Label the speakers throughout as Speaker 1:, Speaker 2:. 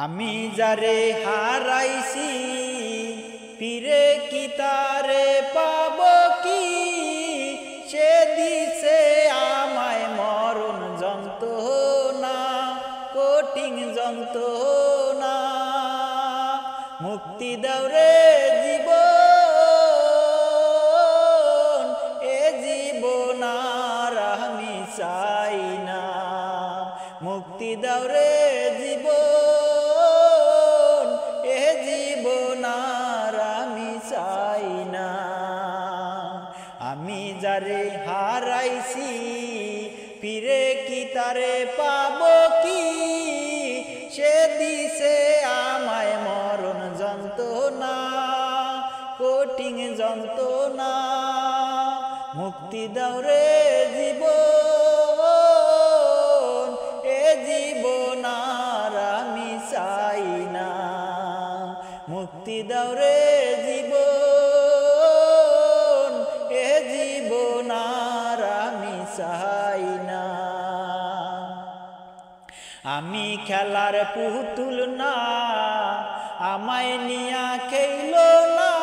Speaker 1: আমি যারে হারাইছি ফিরে কি তারে পাব কি, সে দিছে আমায় মরণ যন্ত্রণা, কঠিন যন্ত্রণা। মুক্তি দাও রে জীবন, এ জীবন আর আমি চাই না। মুক্তি দাও রে জীবন, এ জীবন আর আমি চাই না। আমি যারে হারাইছি ফিরে কি তারে পাব কি, সে দিছে আমায় মরণ যন্ত্রণা, কঠিন যন্ত্রণা। মুক্তি দাও রে জীবন, এ জীবন আর আমি চাই না। মুক্তি দাও রে জীবন, এ জীবন আর আমি চাই না। আমি খেলার পুতুল না, আমায় নিয়া খেইল না,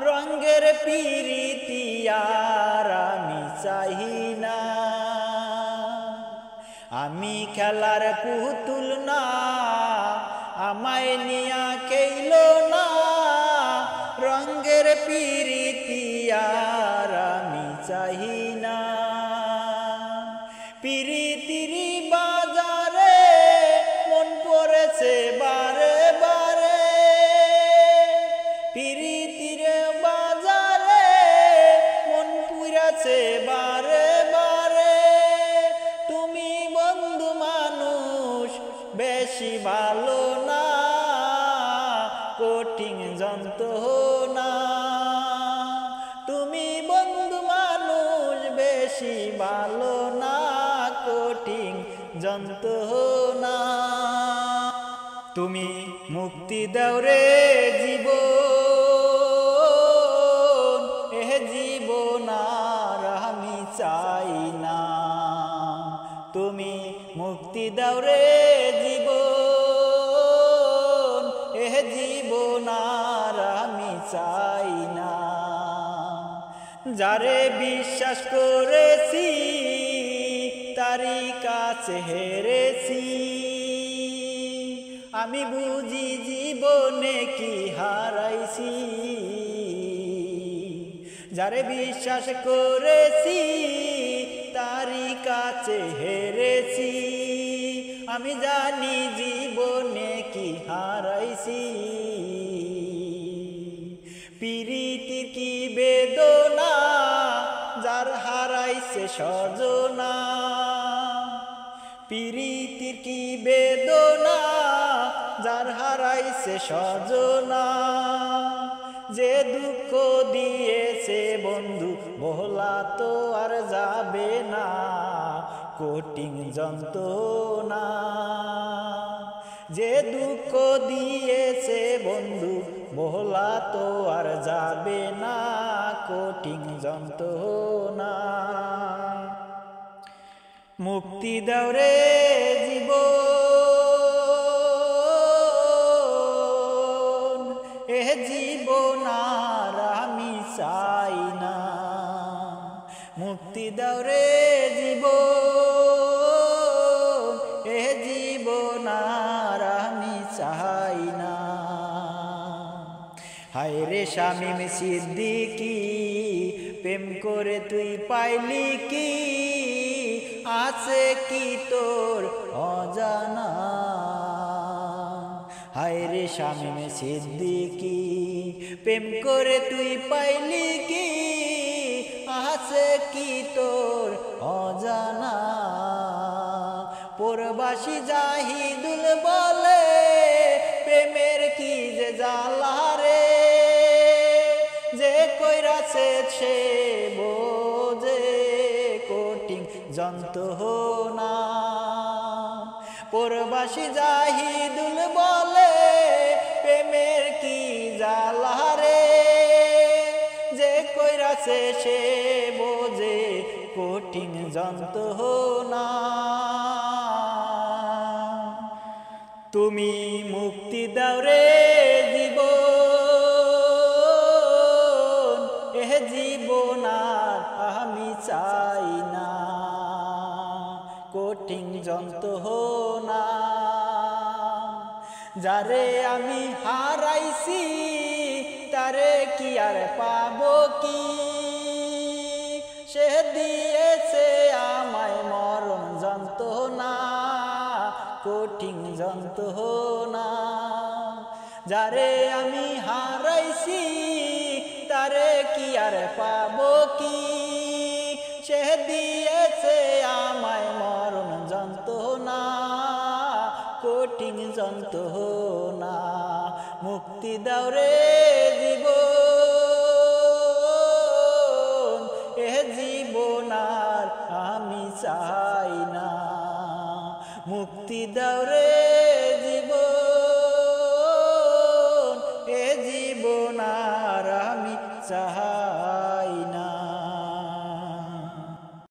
Speaker 1: রঙের পিরিতি আর আমি চাই না। আমি খেলার পুতুল না, আমায় নিয়া খেইল না, রঙের পিরিতি আর আমি চাই না। পিরিতির বাজারে মন পড়েছে বারে বারে, পিরিতির বাজারে মন পুড়েছে বারে বারে। তুমি বন্ধু মানুষ বেশি ভালো না, কঠিন যন্ত্রণা। তুমি বন্ধু মানুষ বেশি ভালো না, কঠিন যন্ত্রণা। তুমি মুক্তি দাও রে জীবন, এ জীবন আর আমি চাই না। তুমি মুক্তি দাও রে জীবন, এ জীবন আর আমি চাই না। যারে বিশ্বাস করেছি তারি কাছে হেরেছি, আমি বুঝি জীবনে কি হারাইছি। যারে বিশ্বাস করেছি তারি কাছে হেরেছি, আমি জানি জীবনে কি হারাইছি। পিরিতির কি বেদনা, যার হারাইছে সজনা। পিরিতির কি বেদনা, যার হারাইছে সজনা। যে দুঃখ দিয়েছে বন্ধু বলা তো আর যাবে না, কঠিন যন্ত্রণা। যে দুঃখ দিয়েছে বন্ধু বলা তো আর যাবে না, কঠিন যন্ত্রণা। মুক্তি দাও রে জীবন, এ জীবন আর আমি চাই না। মুক্তি দাও রে জীবন, এ জীবন আর আমি চাই না। হায় রে শামীম সিদ্দিকী, প্রেম করে তুই পাইলি কি, আছে কি তোর অজানা। হায় রে শামীম সিদ্দিকী, প্রেম করে তুই পাইলি কি, আছে কি তোর অজানা। প্রবাসী জাহিদুল বলে প্রেমের কি যে জ্বালা রে, যে কইরাছে সে বোঝে কঠিন যন্ত্রণা। প্রবাসী জাহিদুল বলে প্রেমের কি জ্বালা রে, যে কইরাছে সে বোঝে কঠিন যন্ত্রণা। তুমি মুক্তি দাও রে জীবন আর আমি চাই না কঠিন যন্ত্রণা যারে আমি হারাইছি তারে কি আর পাবো কি সে দিয়েছে আমায় মরণ যন্ত্রণা কঠিন যন্ত্রণা যারে আমি হারাইছি তারে কি আর পাবো কি সে দিয়েছে আমায় মরণ যন্ত্রণা কঠিন যন্ত্রণা মুক্তি দাও রে জীবন আর আমি চাই না মুক্তি দাও রে জীবন আর আমি চাই